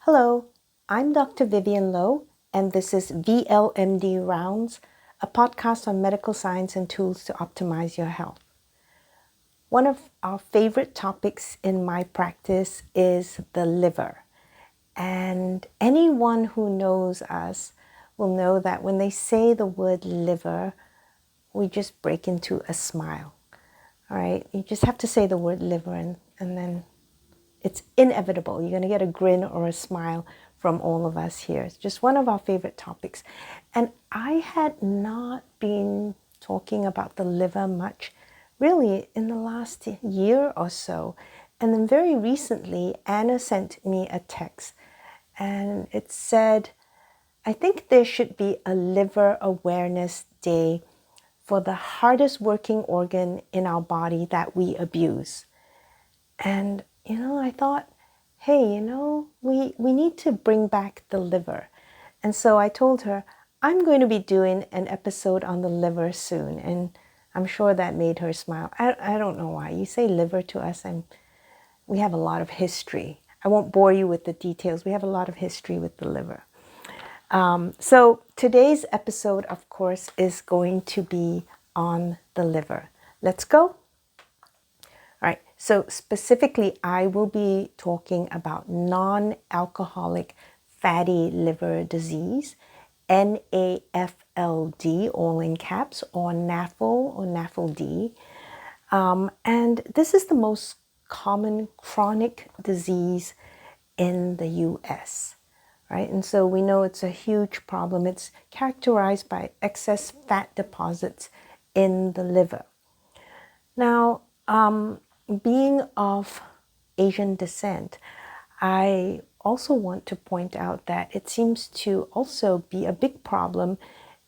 Hello, I'm Dr. Vivian Lowe, and this is VLMD Rounds, a podcast on medical science and tools to optimize your health. One of our favorite topics in my practice is the liver. And anyone who knows us will know that when they say the word liver, we just break into a smile. All right, you just have to say the word liver and then it's inevitable. You're going to get a grin or a smile from all of us here. It's just one of our favorite topics. And I had not been talking about the liver much, really, in the last year or so. And then very recently, Anna sent me a text and it said, I think there should be a liver awareness day for the hardest working organ in our body that we abuse. And, I thought, hey, we need to bring back the liver. And so I told her, I'm going to be doing an episode on the liver soon. And I'm sure that made her smile. I don't know why. You say liver to us, and we have a lot of history. I won't bore you with the details. We have a lot of history with the liver. So today's episode, of course, is going to be on the liver. Let's go. All right, so specifically, I will be talking about non-alcoholic fatty liver disease, NAFLD, all in caps, or NAFL or NAFLD. And this is the most common chronic disease in the US, right? And so we know it's a huge problem. It's characterized by excess fat deposits in the liver. Now, being of Asian descent, I also want to point out that it seems to also be a big problem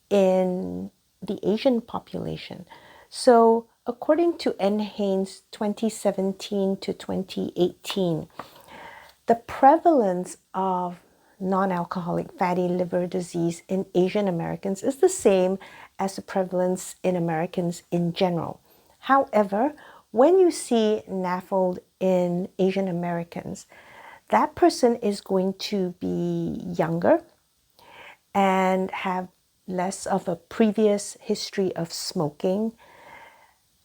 in the Asian population. So according to NHANES 2017 to 2018, the prevalence of non-alcoholic fatty liver disease in Asian Americans is the same as the prevalence in Americans in general. However, when you see NAFLD in Asian Americans, that person is going to be younger and have less of a previous history of smoking,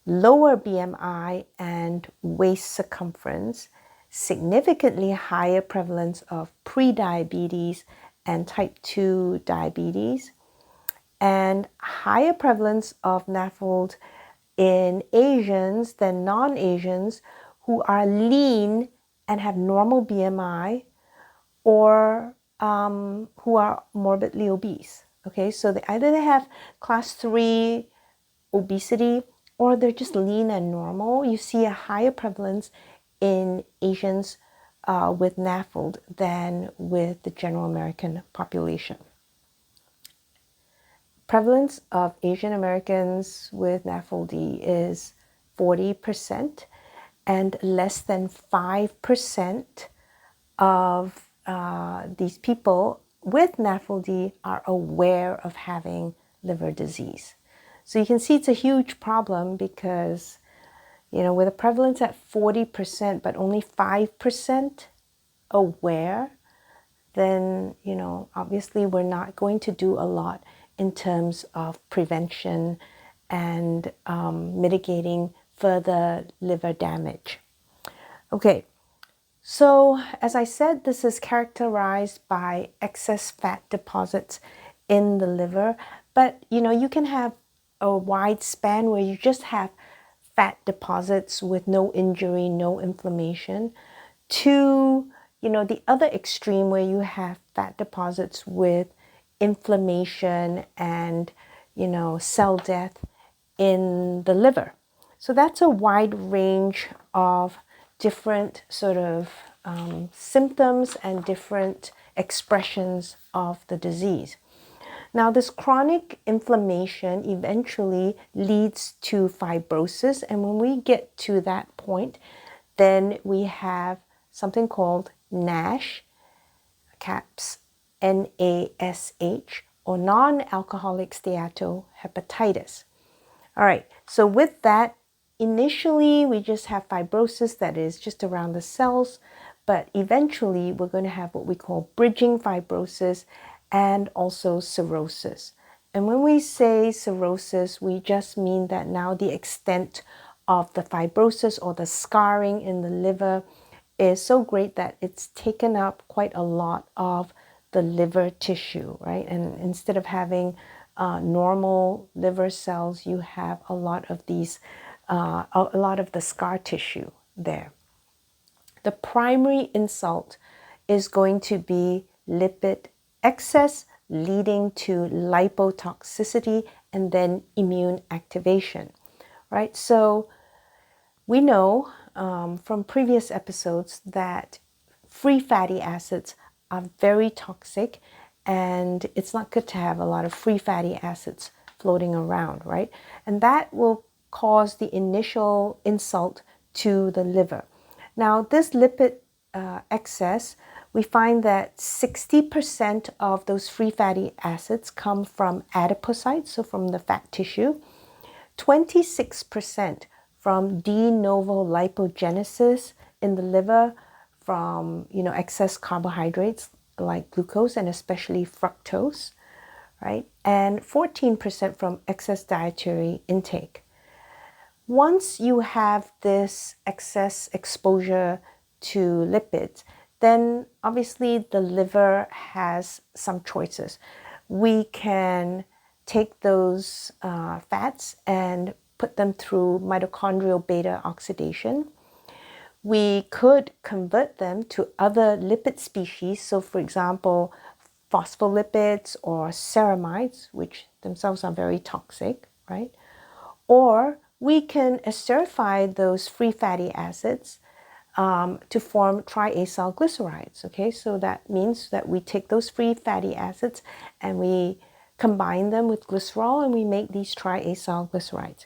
lower BMI and waist circumference, significantly higher prevalence of prediabetes and type 2 diabetes, and higher prevalence of NAFLD in Asians than non-Asians who are lean and have normal BMI or who are morbidly obese. Okay, so either they have class 3 obesity or they're just lean and normal. You see a higher prevalence in Asians with NAFLD than with the general American population. Prevalence of Asian Americans with NAFLD is 40%, and less than 5% of these people with NAFLD are aware of having liver disease. So you can see it's a huge problem because, with a prevalence at 40%, but only 5% aware, then, obviously we're not going to do a lot in terms of prevention and mitigating further liver damage. Okay, so as I said, this is characterized by excess fat deposits in the liver, but you can have a wide span where you just have fat deposits with no injury, no inflammation, to the other extreme where you have fat deposits with inflammation and cell death in the liver. So that's a wide range of different sort of symptoms and different expressions of the disease. Now, this chronic inflammation eventually leads to fibrosis, and when we get to that point, then we have something called NASH, caps NASH, or non-alcoholic steatohepatitis. All right, so with that, initially we just have fibrosis that is just around the cells, but eventually we're going to have what we call bridging fibrosis and also cirrhosis. And when we say cirrhosis, we just mean that now the extent of the fibrosis or the scarring in the liver is so great that it's taken up quite a lot of the liver tissue, right? And instead of having normal liver cells, you have a lot of these, a lot of the scar tissue there. The primary insult is going to be lipid excess, leading to lipotoxicity and then immune activation, right? So we know from previous episodes that free fatty acids are very toxic, and it's not good to have a lot of free fatty acids floating around, right? And that will cause the initial insult to the liver. Now, this lipid excess, we find that 60% of those free fatty acids come from adipocytes, so from the fat tissue, 26% from de novo lipogenesis in the liver from excess carbohydrates like glucose and especially fructose, right? And 14% from excess dietary intake. Once you have this excess exposure to lipids, then obviously the liver has some choices. We can take those fats and put them through mitochondrial beta oxidation. We could convert them to other lipid species. So for example, phospholipids or ceramides, which themselves are very toxic, right? Or we can acidify those free fatty acids to form triacyl glycerides, okay? So that means that we take those free fatty acids and we combine them with glycerol and we make these triacyl glycerides.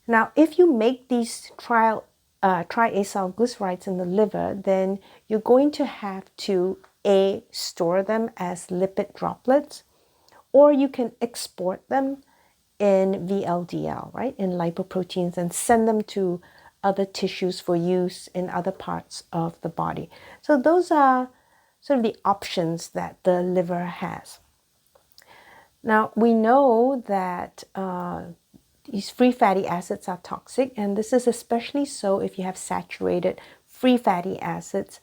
Now, if you make these triacyl glycerides in the liver, then you're going to have to store them as lipid droplets, or you can export them in VLDL, right, in lipoproteins, and send them to other tissues for use in other parts of the body. So those are sort of the options that the liver has. Now, we know that these free fatty acids are toxic, and this is especially so if you have saturated free fatty acids.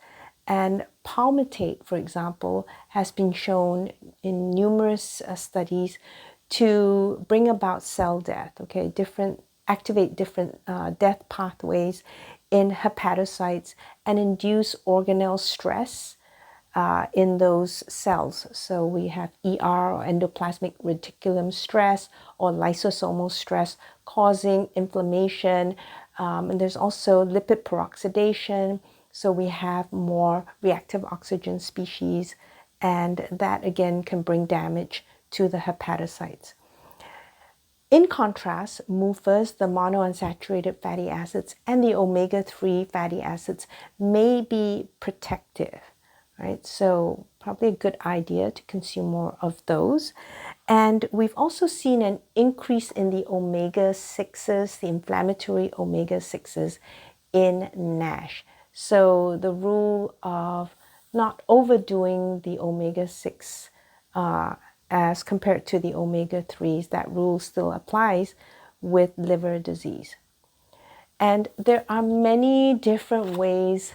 And palmitate, for example, has been shown in numerous studies to bring about cell death, okay, activate different death pathways in hepatocytes and induce organelle stress in those cells. So we have ER or endoplasmic reticulum stress or lysosomal stress causing inflammation. And there's also lipid peroxidation. So we have more reactive oxygen species, and that again can bring damage to the hepatocytes. In contrast, MUFAs, the monounsaturated fatty acids, and the omega-3 fatty acids may be protective, right? So probably a good idea to consume more of those. And we've also seen an increase in the omega-6s, the inflammatory omega-6s in NASH. So the rule of not overdoing the omega-6 as compared to the omega-3s, that rule still applies with liver disease. And there are many different ways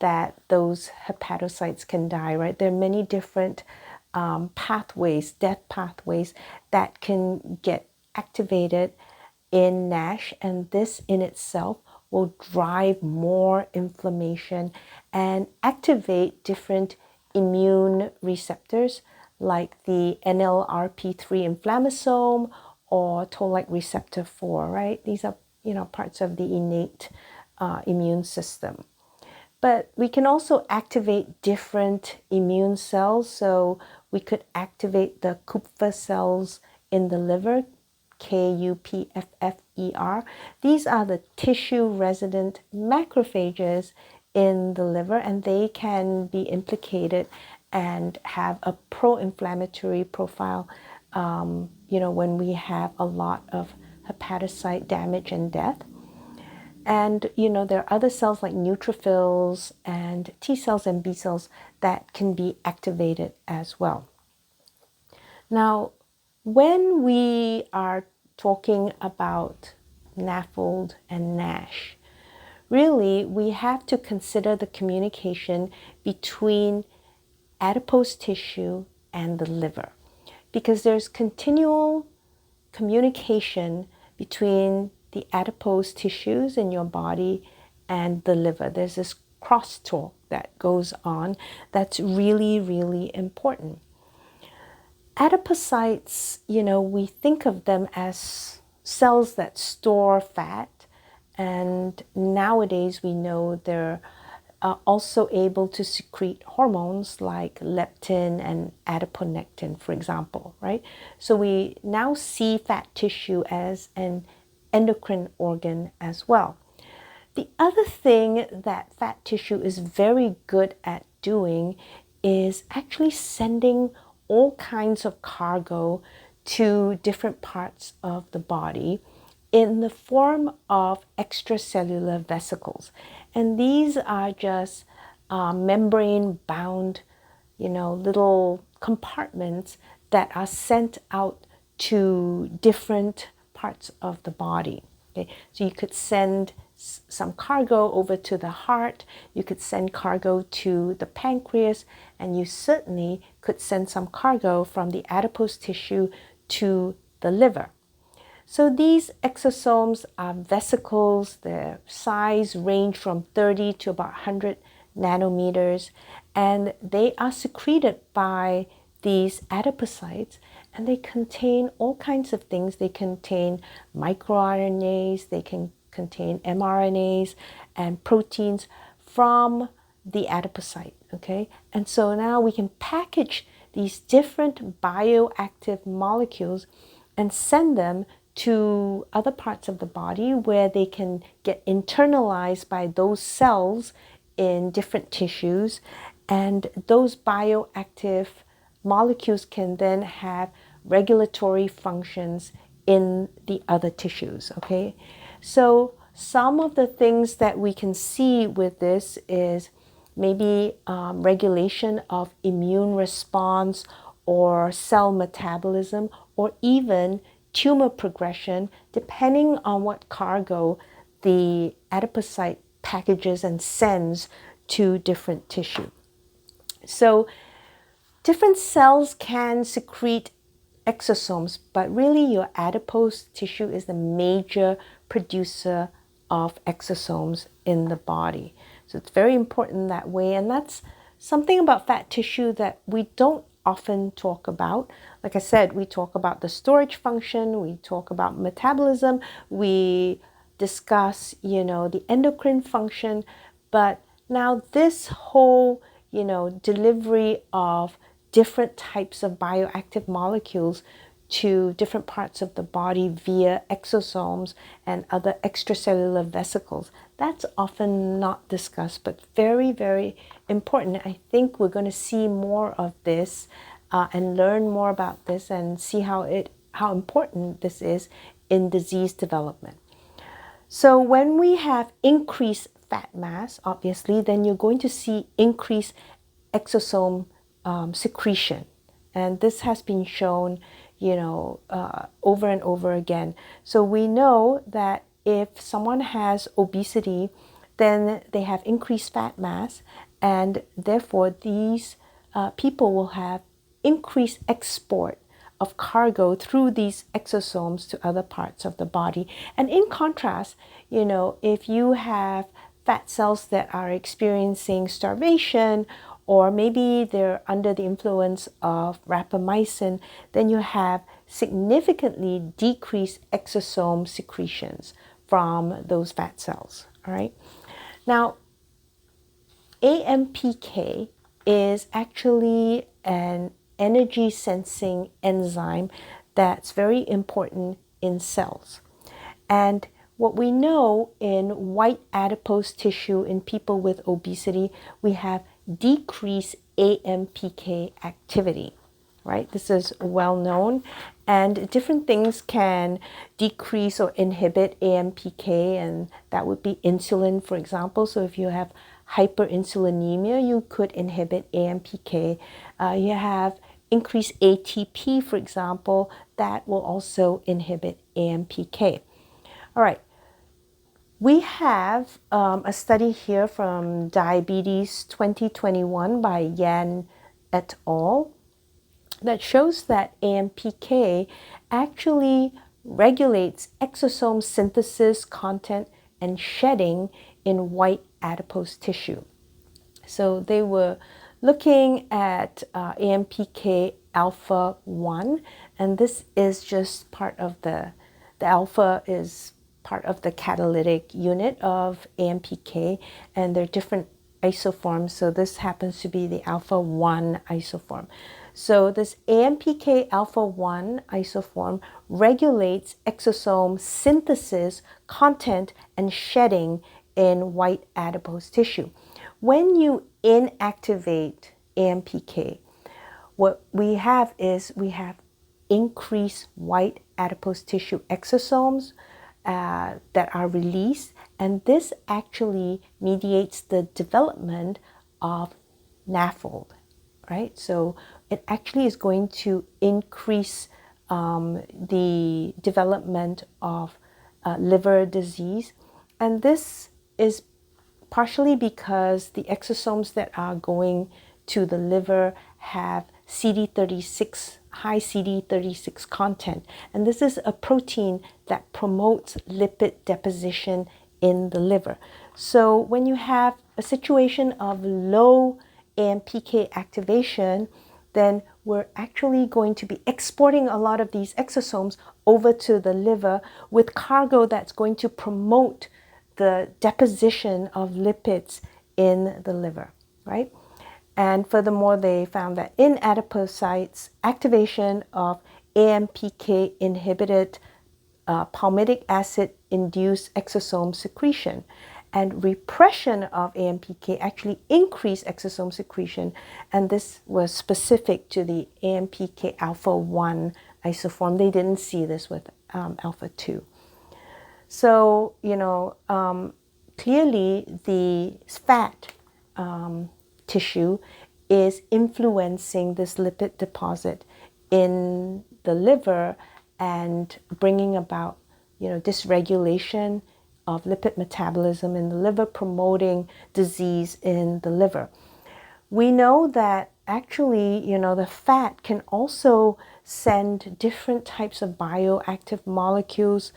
that those hepatocytes can die, right? There are many different pathways, death pathways that can get activated in NASH, and this in itself will drive more inflammation and activate different immune receptors like the NLRP3 inflammasome or toll-like receptor 4, right? These are, parts of the innate immune system. But we can also activate different immune cells. So we could activate the Kupffer cells in the liver, KUPFFER. These are the tissue-resident macrophages in the liver, and they can be implicated and have a pro-inflammatory profile, when we have a lot of hepatocyte damage and death. And, there are other cells like neutrophils and T cells and B cells that can be activated as well. Now, when we are talking about NAFLD and NASH, really we have to consider the communication between adipose tissue and the liver, because there's continual communication between the adipose tissues in your body and the liver. There's this crosstalk that goes on that's really, really important. Adipocytes, we think of them as cells that store fat, and nowadays we know they're also able to secrete hormones like leptin and adiponectin, for example, right? So we now see fat tissue as an endocrine organ as well. The other thing that fat tissue is very good at doing is actually sending all kinds of cargo to different parts of the body in the form of extracellular vesicles. And these are just membrane-bound, little compartments that are sent out to different parts of the body. Okay? So you could send some cargo over to the heart, you could send cargo to the pancreas, and you certainly could send some cargo from the adipose tissue to the liver. So these exosomes are vesicles. Their size range from 30 to about 100 nanometers, and they are secreted by these adipocytes, and they contain all kinds of things. They contain microRNAs, they can contain mRNAs and proteins from the adipocyte, okay? And so now we can package these different bioactive molecules and send them to other parts of the body where they can get internalized by those cells in different tissues, and those bioactive molecules can then have regulatory functions in the other tissues, okay? So some of the things that we can see with this is maybe regulation of immune response or cell metabolism, or even tumor progression, depending on what cargo the adipocyte packages and sends to different tissue. So different cells can secrete exosomes, but really your adipose tissue is the major producer of exosomes in the body. So it's very important that way, and that's something about fat tissue that we don't often talk about. Like I said, we talk about the storage function, we talk about metabolism, we discuss, the endocrine function, but now this whole, delivery of different types of bioactive molecules to different parts of the body via exosomes and other extracellular vesicles, that's often not discussed, but very, very important. I think we're going to see more of this and learn more about this and see how important this is in disease development. So when we have increased fat mass, obviously, then you're going to see increased exosome secretion. And this has been shown, over and over again. So we know that if someone has obesity, then they have increased fat mass, and therefore these people will have increased export of cargo through these exosomes to other parts of the body. And in contrast, if you have fat cells that are experiencing starvation, or maybe they're under the influence of rapamycin, then you have significantly decreased exosome secretions from those fat cells, all right? Now, AMPK is actually an energy sensing enzyme that's very important in cells. And what we know in white adipose tissue in people with obesity, we have decreased AMPK activity, right? This is well known, and different things can decrease or inhibit AMPK, and that would be insulin, for example. So if you have hyperinsulinemia, you could inhibit AMPK. You have increased ATP, for example, that will also inhibit AMPK. All right. We have a study here from Diabetes 2021 by Yan et al. That shows that AMPK actually regulates exosome synthesis, content, and shedding in white adipose tissue. So they were looking at AMPK alpha 1, and this is just part of the alpha is part of the catalytic unit of AMPK, and there are different isoforms. So this happens to be the alpha 1 isoform. So this AMPK alpha 1 isoform regulates exosome synthesis, content, and shedding in white adipose tissue. When you inactivate AMPK, what we have is increased white adipose tissue exosomes that are released, and this actually mediates the development of NAFLD, right? So it actually is going to increase the development of liver disease, and this is partially because the exosomes that are going to the liver have CD36, high CD36 content. And this is a protein that promotes lipid deposition in the liver. So when you have a situation of low AMPK activation, then we're actually going to be exporting a lot of these exosomes over to the liver with cargo that's going to promote the deposition of lipids in the liver, right? And furthermore, they found that in adipocytes, activation of AMPK inhibited palmitic acid-induced exosome secretion, and repression of AMPK actually increased exosome secretion, and this was specific to the AMPK alpha 1 isoform. They didn't see this with alpha 2. So, clearly the fat tissue is influencing this lipid deposit in the liver and bringing about, dysregulation of lipid metabolism in the liver, promoting disease in the liver. We know that actually, the fat can also send different types of bioactive molecules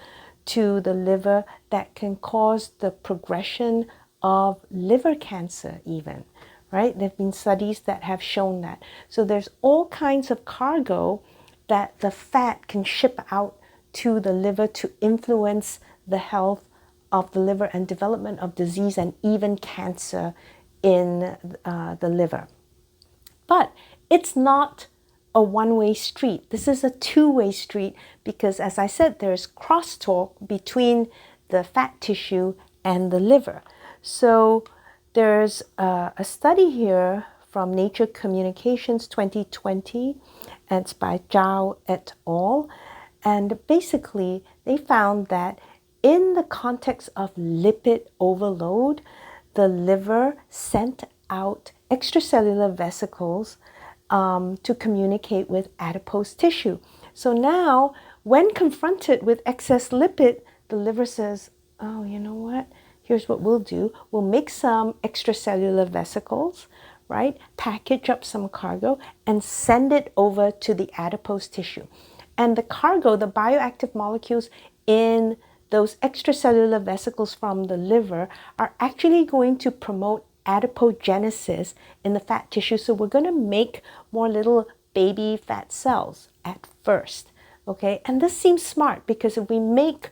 to the liver that can cause the progression of liver cancer even, right? There have been studies that have shown that. So there's all kinds of cargo that the fat can ship out to the liver to influence the health of the liver and development of disease and even cancer in the liver. But it's not a one-way street. This is a two-way street because, as I said, there's crosstalk between the fat tissue and the liver. So there's a study here from Nature Communications 2020, and it's by Zhao et al. And basically, they found that in the context of lipid overload, the liver sent out extracellular vesicles to communicate with adipose tissue. So now, when confronted with excess lipid, the liver says, oh, you know what? Here's what we'll do. We'll make some extracellular vesicles, right? Package up some cargo and send it over to the adipose tissue. And the cargo, the bioactive molecules in those extracellular vesicles from the liver are actually going to promote adipogenesis in the fat tissue. So we're going to make more little baby fat cells at first, okay? And this seems smart because if we make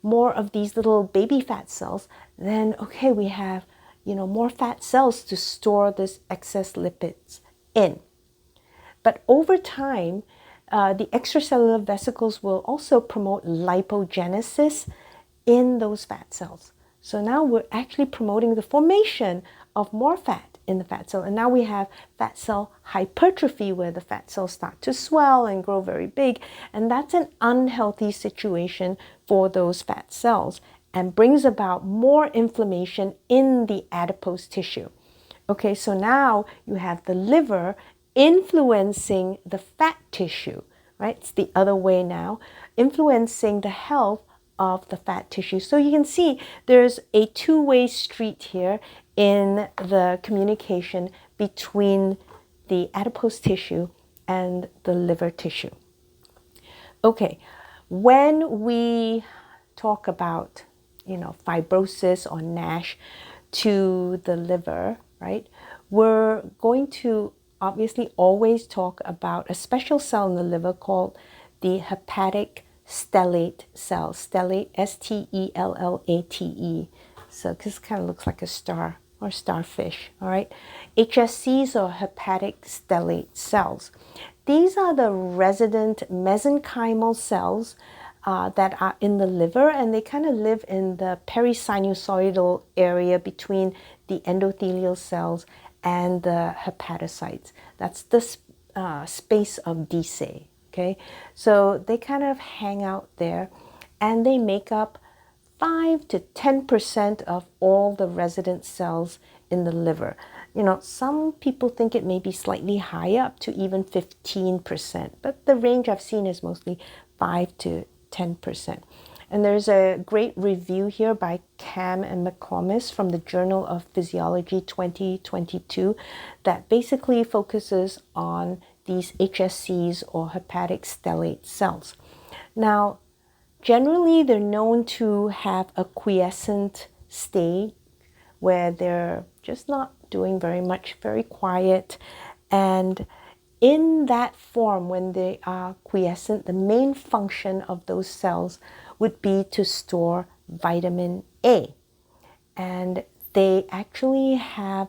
more of these little baby fat cells, then, okay, we have, more fat cells to store this excess lipids in. But over time, the extracellular vesicles will also promote lipogenesis in those fat cells. So now we're actually promoting the formation of more fat in the fat cell. And now we have fat cell hypertrophy, where the fat cells start to swell and grow very big. And that's an unhealthy situation for those fat cells and brings about more inflammation in the adipose tissue. Okay, so now you have the liver influencing the fat tissue, right? It's the other way now, influencing the health of the fat tissue. So you can see there's a two-way street here in the communication between the adipose tissue and the liver tissue. Okay, when we talk about, fibrosis or NASH to the liver, right, we're going to obviously always talk about a special cell in the liver called the hepatic stellate cell. Stellate, S-T-E-L-L-A-T-E. So this kind of looks like a star or starfish, all right? HSCs, or hepatic stellate cells. These are the resident mesenchymal cells that are in the liver, and they kind of live in the perisinusoidal area between the endothelial cells and the hepatocytes. That's the space of Disse, okay? So they kind of hang out there, and they make up 5 to 10% of all the resident cells in the liver. Some people think it may be slightly higher, up to even 15%, but the range I've seen is mostly 5 to 10%. And there's a great review here by Cam and McComas from the Journal of Physiology 2022 that basically focuses on these HSCs, or hepatic stellate cells. Now, generally, they're known to have a quiescent state where they're just not doing very much, very quiet. And in that form, when they are quiescent, the main function of those cells would be to store vitamin A. And they actually have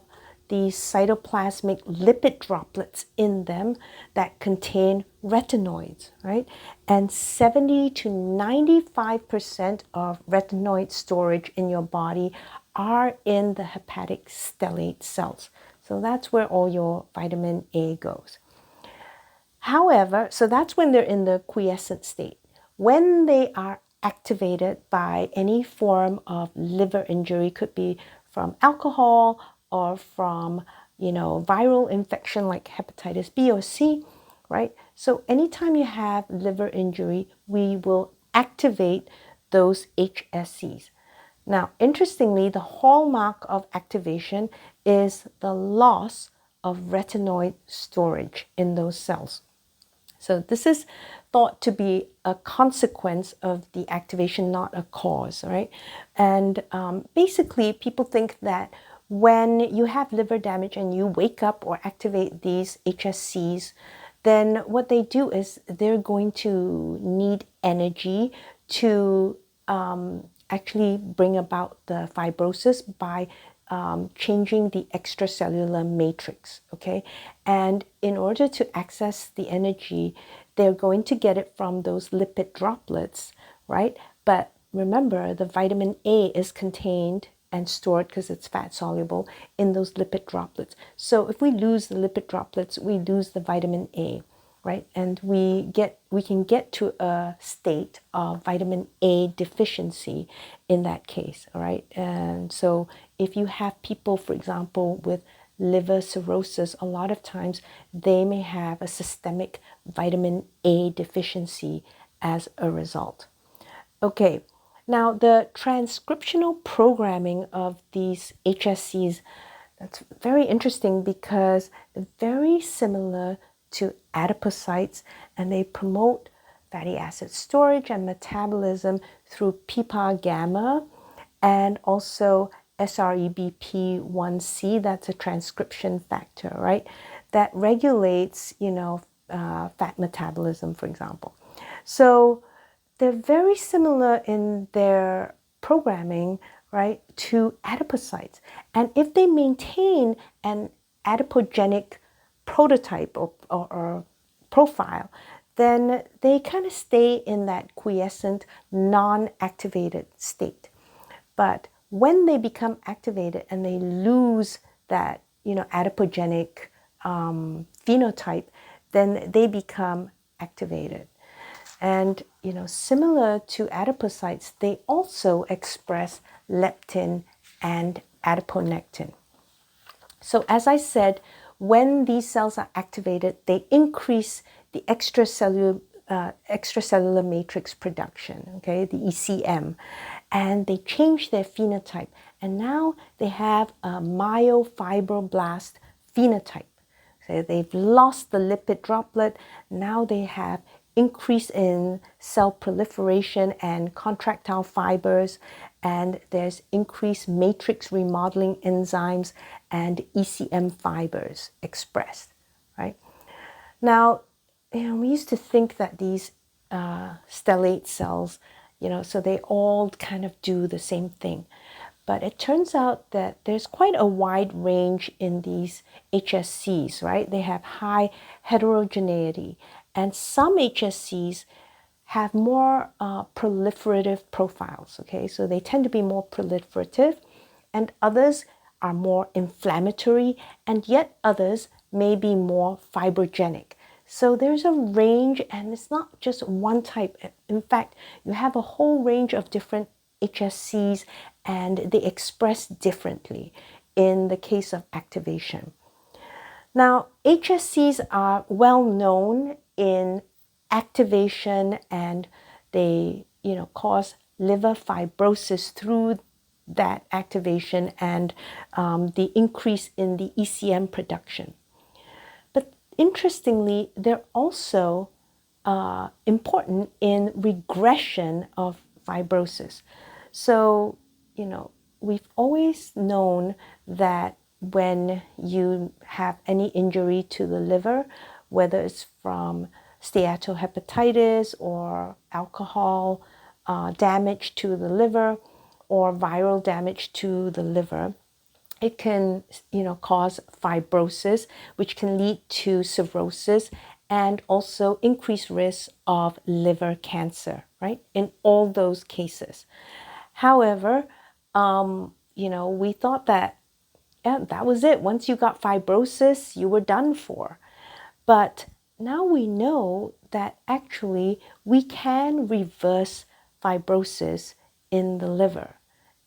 these cytoplasmic lipid droplets in them that contain retinoids, right? And 70 to 95% of retinoid storage in your body are in the hepatic stellate cells. So that's where all your vitamin A goes. However, so that's when they're in the quiescent state. When they are activated by any form of liver injury, could be from alcohol or from, viral infection like hepatitis B or C, right? So anytime you have liver injury, we will activate those HSCs. Now, interestingly, the hallmark of activation is the loss of retinoid storage in those cells. So this is thought to be a consequence of the activation, not a cause, right? And basically, people think that when you have liver damage and you wake up or activate these HSCs, then what they do is they're going to need energy to actually bring about the fibrosis by changing the extracellular matrix, okay? And in order to access the energy, they're going to get it from those lipid droplets, right? But remember, the vitamin A is contained and stored, because it's fat soluble, in those lipid droplets. So if we lose the lipid droplets, we lose the vitamin A, right? And we can get to a state of vitamin A deficiency in that case, all right? And so if you have people, for example, with liver cirrhosis, a lot of times they may have a systemic vitamin A deficiency as a result. Okay, now the transcriptional programming of these HSCs, that's very interesting because they're very similar to adipocytes, and they promote fatty acid storage and metabolism through PPAR gamma and also SREBP1C. That's a transcription factor, right? That regulates, fat metabolism, for example. So they're very similar in their programming, right, to adipocytes. And if they maintain an adipogenic prototype or profile, then they kind of stay in that quiescent, non-activated state. But when they become activated and they lose that adipogenic phenotype, then they become activated. And, similar to adipocytes, they also express leptin and adiponectin. So as I said, when these cells are activated, they increase the extracellular matrix production, okay, the ECM, and they change their phenotype. And now they have a myofibroblast phenotype. So they've lost the lipid droplet. Now they have increase in cell proliferation and contractile fibers, and there's increased matrix remodeling enzymes and ECM fibers expressed, right? Now, we used to think that these stellate cells, so they all kind of do the same thing. But it turns out that there's quite a wide range in these HSCs, right? They have high heterogeneity, and some HSCs have more proliferative profiles, okay? So they tend to be more proliferative, and others are more inflammatory, and yet others may be more fibrogenic. So there's a range, and it's not just one type. In fact, you have a whole range of different HSCs, and they express differently in the case of activation. Now, HSCs are well known in activation, and they, cause liver fibrosis through that activation and the increase in the ECM production. But interestingly, they're also important in regression of fibrosis. So, we've always known that when you have any injury to the liver, whether it's from steatohepatitis or alcohol damage to the liver or viral damage to the liver, it can, cause fibrosis, which can lead to cirrhosis and also increased risk of liver cancer, right? In all those cases. However, we thought that that was it. Once you got fibrosis, you were done for. But now we know that actually we can reverse fibrosis in the liver.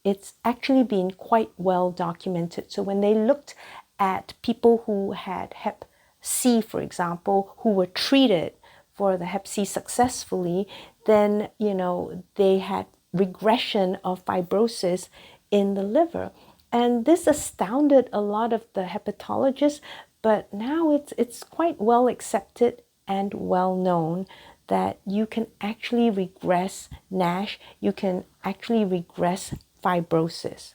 It's actually been quite well documented. So when they looked at people who had Hep C, for example, who were treated for the Hep C successfully, then, they had regression of fibrosis in the liver. And this astounded a lot of the hepatologists, but now it's quite well accepted and well known that you can actually regress NASH, you can actually regress fibrosis.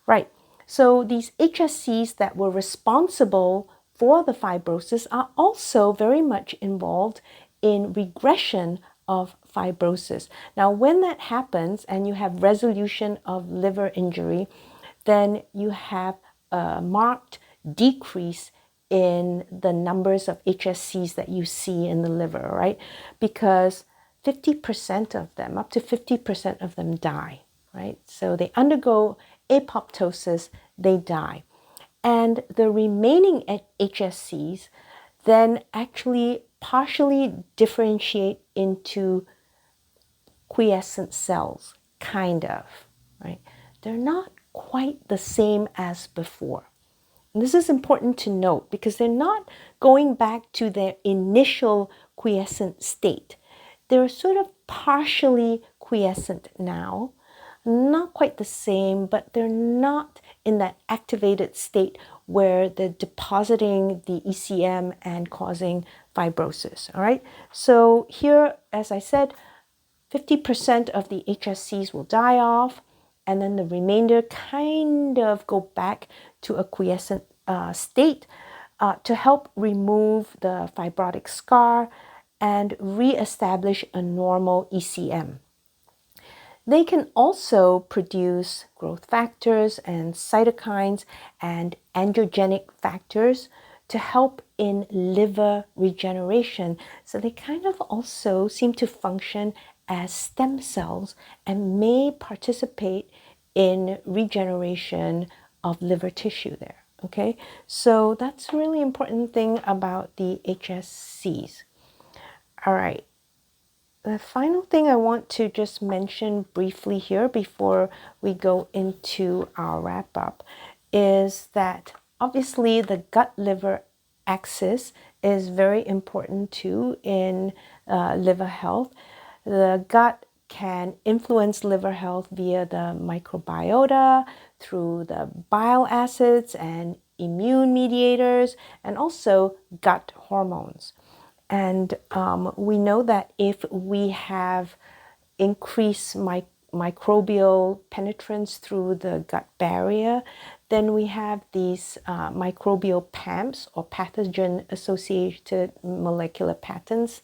Right, so these HSCs that were responsible for the fibrosis are also very much involved in regression of fibrosis. Now, when that happens and you have resolution of liver injury, then you have a marked decrease in the numbers of HSCs that you see in the liver, right? Because 50% of them, up to 50% of them die, right? So they undergo apoptosis, they die. And the remaining HSCs then actually partially differentiate into quiescent cells, kind of, right? They're not quite the same as before. And this is important to note because they're not going back to their initial quiescent state. They're sort of partially quiescent now, not quite the same, but they're not in that activated state where they're depositing the ECM and causing fibrosis, all right? So here, as I said, 50% of the HSCs will die off, and then the remainder kind of go back to a quiescent state to help remove the fibrotic scar and reestablish a normal ECM. They can also produce growth factors and cytokines and angiogenic factors to help in liver regeneration. So they kind of also seem to function as stem cells and may participate in regeneration of liver tissue there. Okay, so that's a really important thing about the HSCs. All right, the final thing I want to just mention briefly here before we go into our wrap up is that obviously the gut liver axis is very important too in liver health. The gut can influence liver health via the microbiota, through the bile acids and immune mediators, and also gut hormones. And we know that if we have increased microbial penetrance through the gut barrier, then we have these microbial PAMPs, or pathogen associated molecular patterns.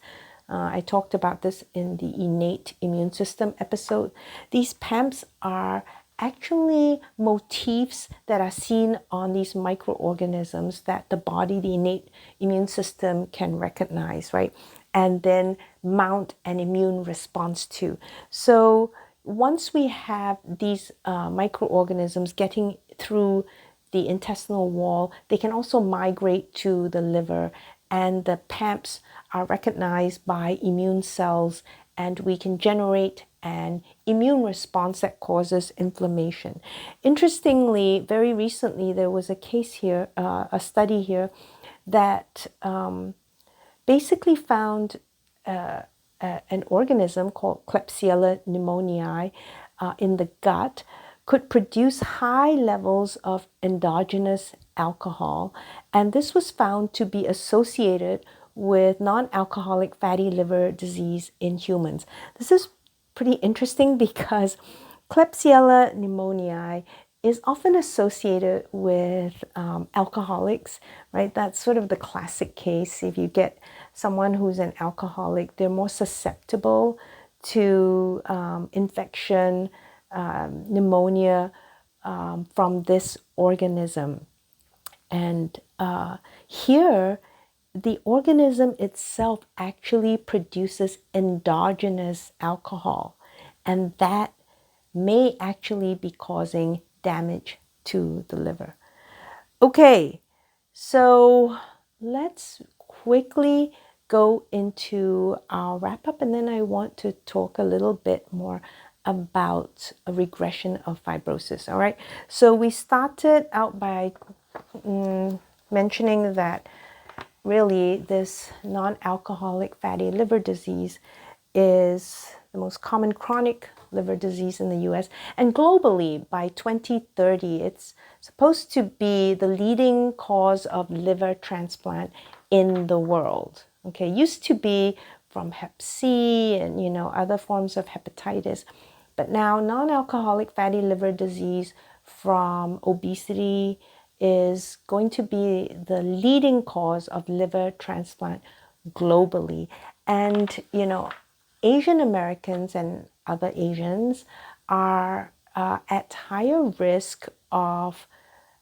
I talked about this in the innate immune system episode. These PAMPs are actually motifs that are seen on these microorganisms that the body, the innate immune system, can recognize, right? And then mount an immune response to. So once we have these microorganisms getting through the intestinal wall, they can also migrate to the liver, and the PAMPs are recognized by immune cells, and we can generate an immune response that causes inflammation. Interestingly, very recently, there was a case here, a study here, that basically found an organism called Klebsiella pneumoniae in the gut could produce high levels of endogenous alcohol, and this was found to be associated with non-alcoholic fatty liver disease in humans. This is pretty interesting because Klebsiella pneumoniae is often associated with alcoholics, right? That's sort of the classic case. If you get someone who's an alcoholic, they're more susceptible to infection, pneumonia from this organism. And here, the organism itself actually produces endogenous alcohol, and that may actually be causing damage to the liver. Okay, so let's quickly go into our wrap up, and then I want to talk a little bit more about a regression of fibrosis. All right, so we started out by mentioning that really this non-alcoholic fatty liver disease is the most common chronic liver disease in the US. And globally, by 2030, it's supposed to be the leading cause of liver transplant in the world. Okay, used to be from Hep C and other forms of hepatitis, but now non-alcoholic fatty liver disease from obesity is going to be the leading cause of liver transplant globally. And Asian Americans and other Asians are at higher risk of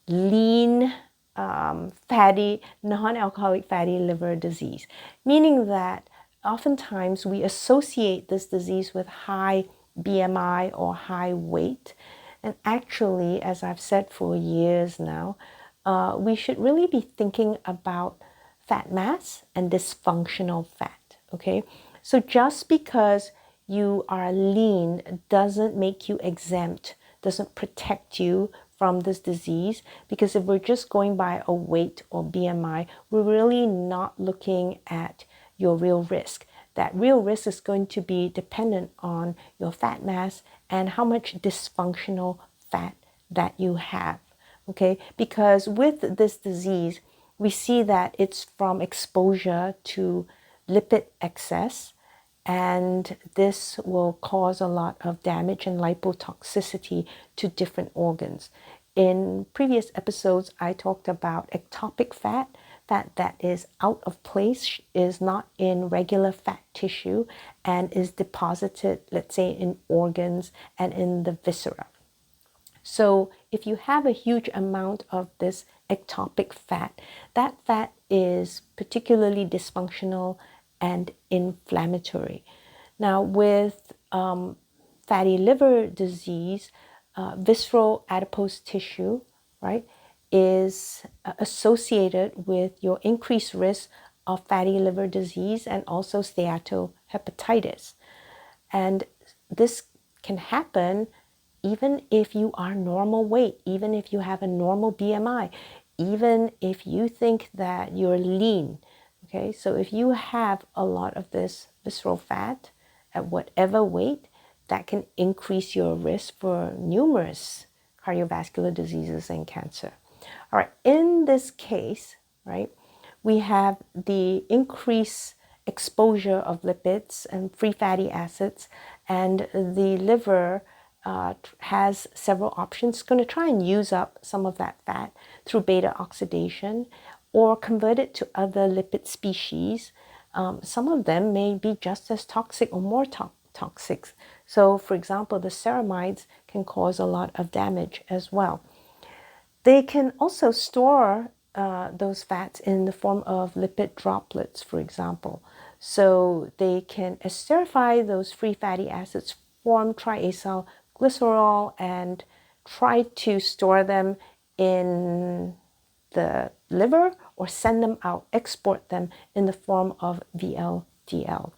lean, fatty, non-alcoholic fatty liver disease, meaning that oftentimes we associate this disease with high BMI or high weight. And actually, as I've said for years now, we should really be thinking about fat mass and dysfunctional fat, okay? So just because you are lean doesn't make you exempt, doesn't protect you from this disease, because if we're just going by a weight or BMI, we're really not looking at your real risk. That real risk is going to be dependent on your fat mass and how much dysfunctional fat that you have, okay? Because with this disease, we see that it's from exposure to lipid excess, and this will cause a lot of damage and lipotoxicity to different organs. In previous episodes, I talked about ectopic fat, fat that is out of place, is not in regular fat tissue, and is deposited, let's say, in organs and in the viscera. So if you have a huge amount of this ectopic fat, that fat is particularly dysfunctional and inflammatory. Now with fatty liver disease, visceral adipose tissue, right, is associated with your increased risk of fatty liver disease and also steatohepatitis. And this can happen even if you are normal weight, even if you have a normal BMI, even if you think that you're lean. Okay, so if you have a lot of this visceral fat at whatever weight, that can increase your risk for numerous cardiovascular diseases and cancer. All right, in this case, right, we have the increased exposure of lipids and free fatty acids, and the liver has several options. It's going to try and use up some of that fat through beta oxidation or convert it to other lipid species. Some of them may be just as toxic or more toxic. So, for example, the ceramides can cause a lot of damage as well. They can also store those fats in the form of lipid droplets, for example. So they can esterify those free fatty acids, form triacyl glycerol, and try to store them in the liver or send them out, export them in the form of VLDL.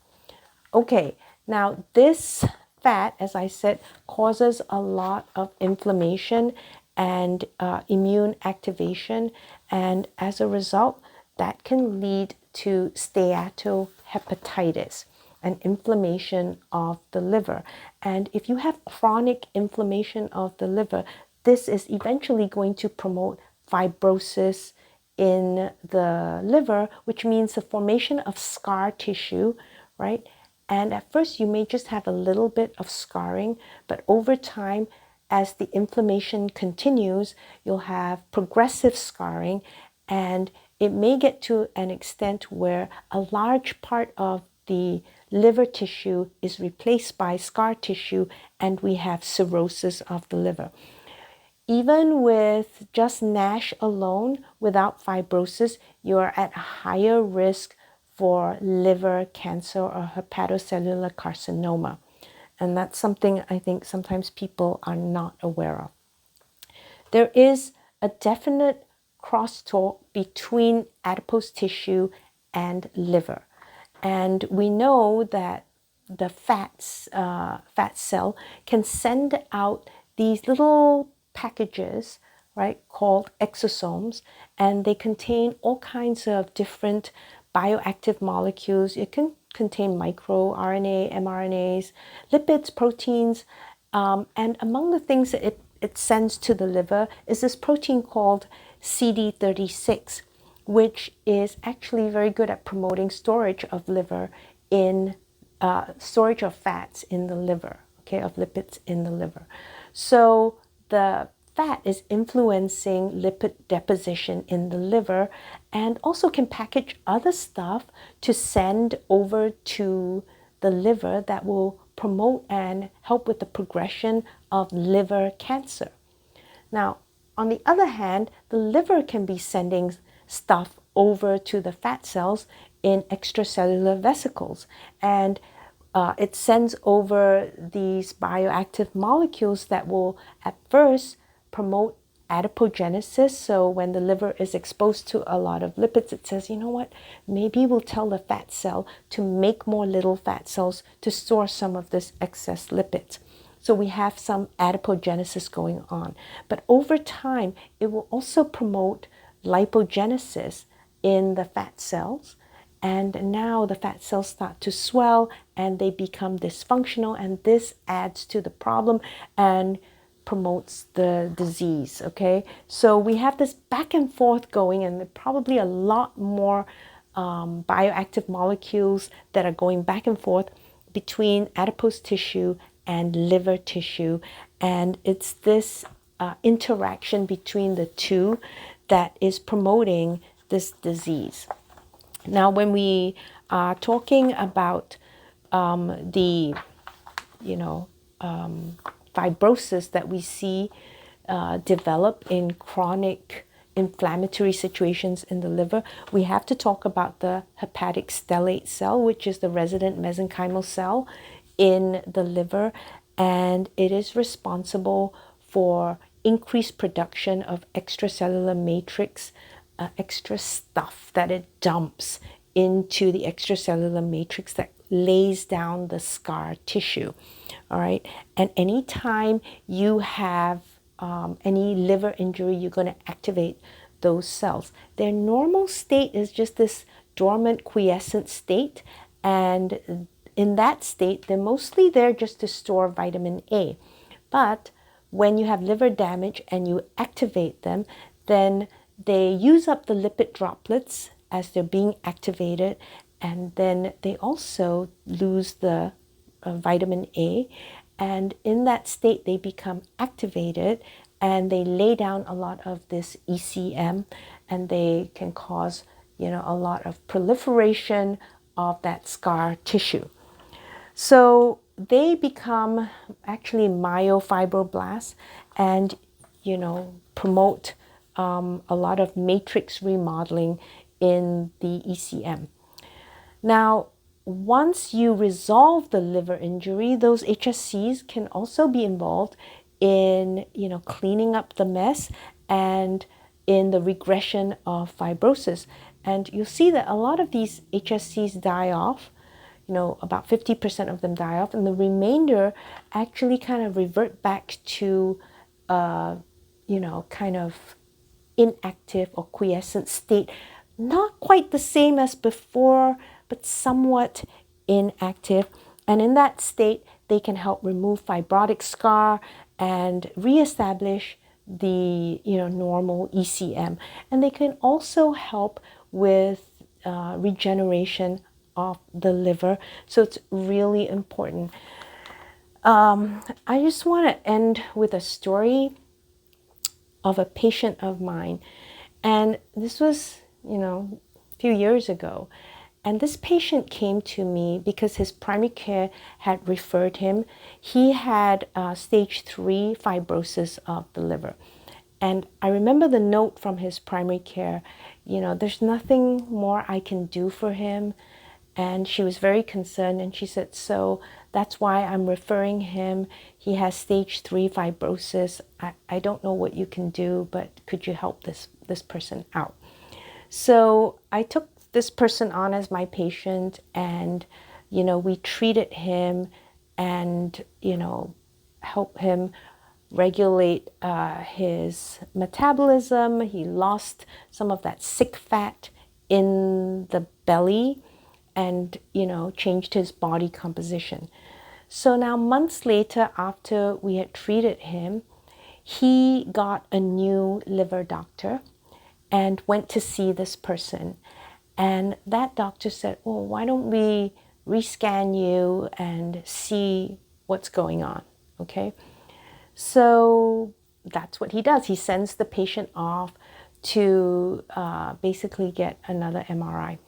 Okay, now this fat, as I said, causes a lot of inflammation and immune activation, and as a result, that can lead to steatohepatitis, an inflammation of the liver. And if you have chronic inflammation of the liver, this is eventually going to promote fibrosis in the liver, which means the formation of scar tissue, right? And at first, you may just have a little bit of scarring, but over time, as the inflammation continues, you'll have progressive scarring, and it may get to an extent where a large part of the liver tissue is replaced by scar tissue, and we have cirrhosis of the liver. Even with just NASH alone, without fibrosis, you're at a higher risk for liver cancer or hepatocellular carcinoma. And that's something I think sometimes people are not aware of. There is a definite crosstalk between adipose tissue and liver. And we know that the fat cell can send out these little packages, right, called exosomes, and they contain all kinds of different bioactive molecules. It can contain microRNA, mRNAs, lipids, proteins, and among the things that it sends to the liver is this protein called CD36, which is actually very good at promoting storage of liver in storage of fats in the liver, okay, of lipids in the liver. So the fat is influencing lipid deposition in the liver and also can package other stuff to send over to the liver that will promote and help with the progression of liver cancer. Now, on the other hand, the liver can be sending stuff over to the fat cells in extracellular vesicles, and it sends over these bioactive molecules that will at first promote adipogenesis. So when the liver is exposed to a lot of lipids, it says, you know what, maybe we'll tell the fat cell to make more little fat cells to store some of this excess lipids. So we have some adipogenesis going on. But over time, it will also promote lipogenesis in the fat cells. And now the fat cells start to swell and they become dysfunctional, and this adds to the problem and promotes the disease, okay? So we have this back and forth going, and probably a lot more bioactive molecules that are going back and forth between adipose tissue and liver tissue. And it's this interaction between the two that is promoting this disease. Now, when we are talking about the, fibrosis that we see develop in chronic inflammatory situations in the liver, we have to talk about the hepatic stellate cell, which is the resident mesenchymal cell in the liver, and it is responsible for increased production of extracellular matrix, extra stuff that it dumps into the extracellular matrix that lays down the scar tissue. All right. And anytime you have any liver injury, you're going to activate those cells. Their normal state is just this dormant quiescent state. And in that state, they're mostly there just to store vitamin A. But when you have liver damage and you activate them, then they use up the lipid droplets as they're being activated, and then they also lose the vitamin A. And in that state, they become activated and they lay down a lot of this ECM, and they can cause, a lot of proliferation of that scar tissue. So they become actually myofibroblasts and, promote a lot of matrix remodeling in the ECM. Now, once you resolve the liver injury, those HSCs can also be involved in, cleaning up the mess and in the regression of fibrosis. And you'll see that a lot of these HSCs die off. About 50% of them die off, and the remainder actually kind of revert back to, kind of inactive or quiescent state. Not quite the same as before, but somewhat inactive. And in that state, they can help remove fibrotic scar and reestablish the, normal ECM. And they can also help with regeneration of the liver. So it's really important. I just want to end with a story of a patient of mine. And this was, a few years ago. And this patient came to me because his primary care had referred him. He had stage 3 fibrosis of the liver. And I remember the note from his primary care, there's nothing more I can do for him. And she was very concerned, and she said, so that's why I'm referring him. He has stage 3 fibrosis. I don't know what you can do, but could you help this person out? So I took this person on as my patient, and, we treated him and, helped him regulate his metabolism. He lost some of that sick fat in the belly and, changed his body composition. So now months later, after we had treated him, he got a new liver doctor and went to see this person. And that doctor said, well, why don't we rescan you and see what's going on, okay? So that's what he does. He sends the patient off to basically get another MRI.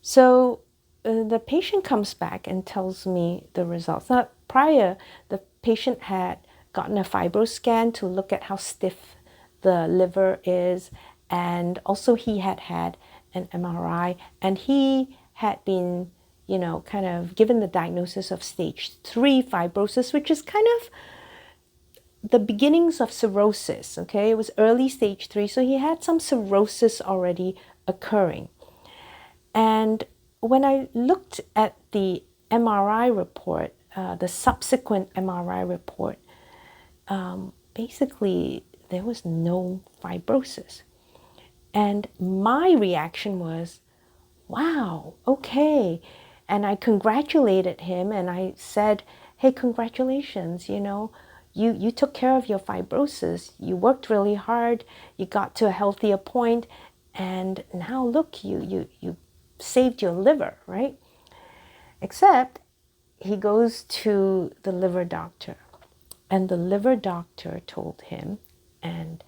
So the patient comes back and tells me the results. Now, prior, the patient had gotten a fibroscan to look at how stiff the liver is, and also he had had an MRI, and he had been, kind of given the diagnosis of stage 3 fibrosis, which is kind of the beginnings of cirrhosis, okay? It was early stage 3, so he had some cirrhosis already occurring. And when I looked at the MRI report, the subsequent MRI report, basically there was no fibrosis. And my reaction was, wow, okay. And I congratulated him and I said, hey, congratulations, you took care of your fibrosis. You worked really hard. You got to a healthier point. And now look, you saved your liver, right? Except he goes to the liver doctor, and the liver doctor told him, and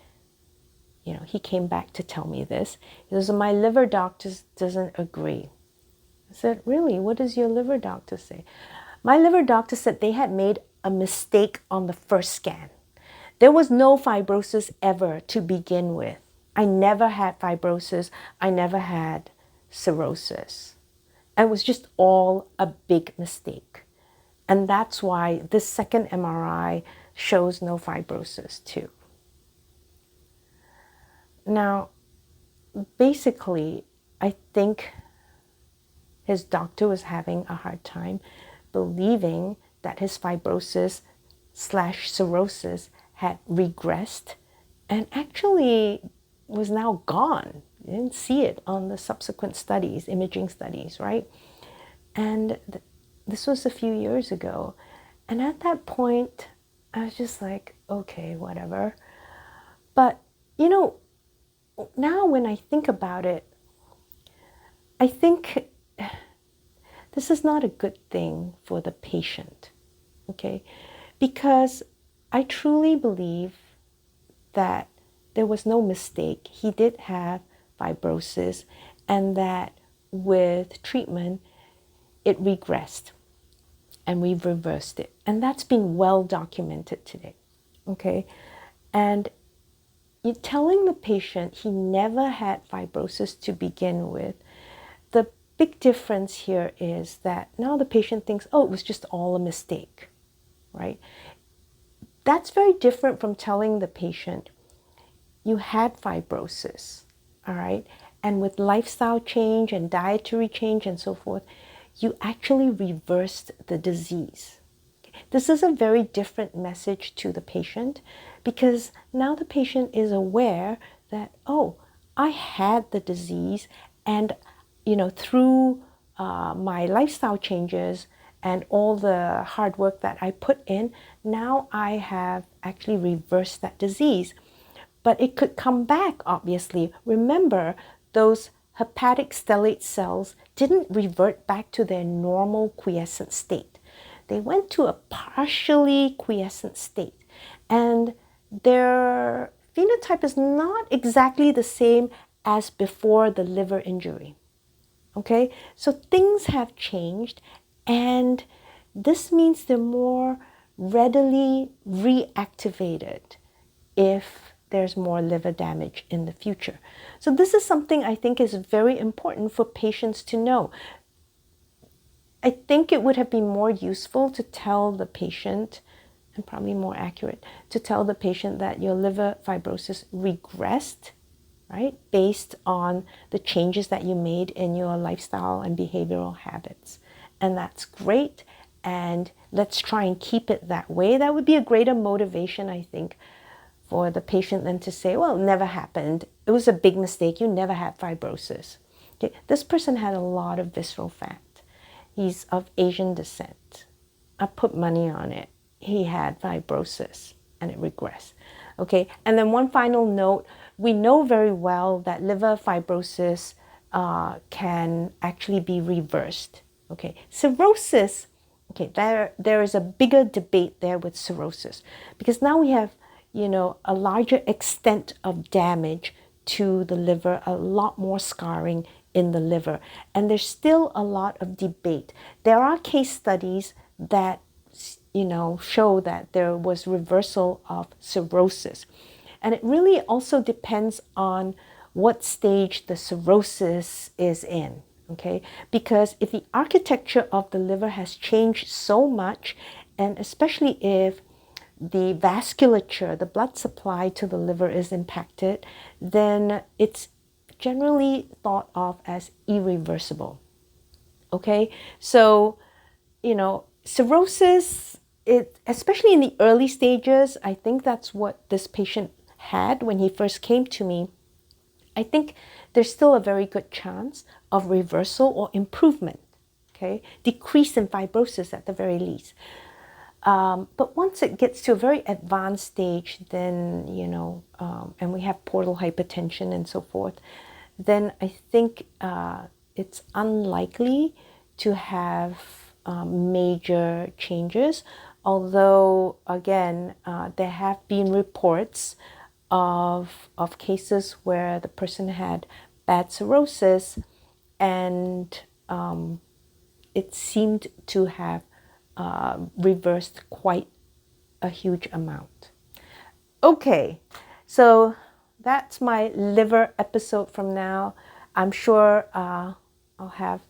he came back to tell me this. He says, my liver doctor doesn't agree. I said, really? What does your liver doctor say? My liver doctor said they had made a mistake on the first scan. There was no fibrosis ever to begin with. I never had fibrosis. I never had cirrhosis. It was just all a big mistake. And that's why this second MRI shows no fibrosis too. Now, basically, I think his doctor was having a hard time believing that his fibrosis slash cirrhosis had regressed and actually was now gone. You didn't see it on the subsequent studies, imaging studies, right? And this was a few years ago. And at that point, I was just like, okay, whatever. But, you know, now when I think about it, I think this is not a good thing for the patient, okay? Because I truly believe that there was no mistake. He did have fibrosis, and that with treatment, it regressed and we've reversed it. And that's been well documented today, okay? And you're telling the patient he never had fibrosis to begin with. The big difference here is that now the patient thinks, oh, it was just all a mistake, right? That's very different from telling the patient you had fibrosis, all right? And with lifestyle change and dietary change and so forth, you actually reversed the disease. This is a very different message to the patient because now the patient is aware that, oh, I had the disease, and through my lifestyle changes and all the hard work that I put in, now I have actually reversed that disease. But it could come back, obviously. Remember, those hepatic stellate cells didn't revert back to their normal quiescent state. They went to a partially quiescent state, and their phenotype is not exactly the same as before the liver injury. Okay, so things have changed, and this means they're more readily reactivated if there's more liver damage in the future. So this is something I think is very important for patients to know. I think it would have been more useful to tell the patient, and probably more accurate, to tell the patient that your liver fibrosis regressed, right, based on the changes that you made in your lifestyle and behavioral habits. And that's great, and let's try and keep it that way. That would be a greater motivation, I think, for the patient than to say, well, it never happened. It was a big mistake. You never had fibrosis. Okay. This person had a lot of visceral fat. He's of Asian descent. I put money on it. He had fibrosis and it regressed. Okay, and then one final note, we know very well that liver fibrosis can actually be reversed. Okay, cirrhosis, okay, there is a bigger debate there with cirrhosis because now we have, a larger extent of damage to the liver, a lot more scarring in the liver, and there's still a lot of debate. There are case studies that show that there was reversal of cirrhosis. And it really also depends on what stage the cirrhosis is in, okay? Because if the architecture of the liver has changed so much, and especially if the vasculature, the blood supply to the liver is impacted, then it's generally thought of as irreversible, okay? So, cirrhosis, especially in the early stages, I think that's what this patient had when he first came to me. I think there's still a very good chance of reversal or improvement, okay? Decrease in fibrosis at the very least. But once it gets to a very advanced stage, then, and we have portal hypertension and so forth, then I think it's unlikely to have major changes. Although, again, there have been reports of cases where the person had bad cirrhosis and it seemed to have reversed quite a huge amount. Okay, so that's my liver episode from now. I'm sure I'll have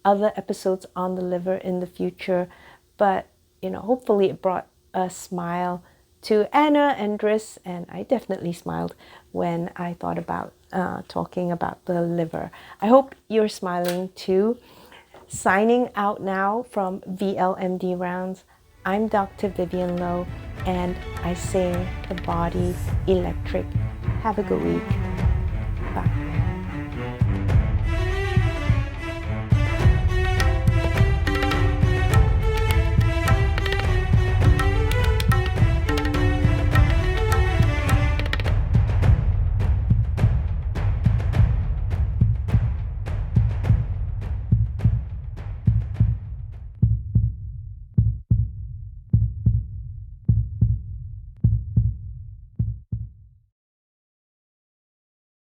other episodes on the liver in the future, but hopefully it brought a smile to Anna and Driss, and I definitely smiled when I thought about talking about the liver. I hope you're smiling too. Signing out now from VLMD Rounds, I'm Dr. Vivian Lowe, and I sing the body electric. Have a good week. Bye.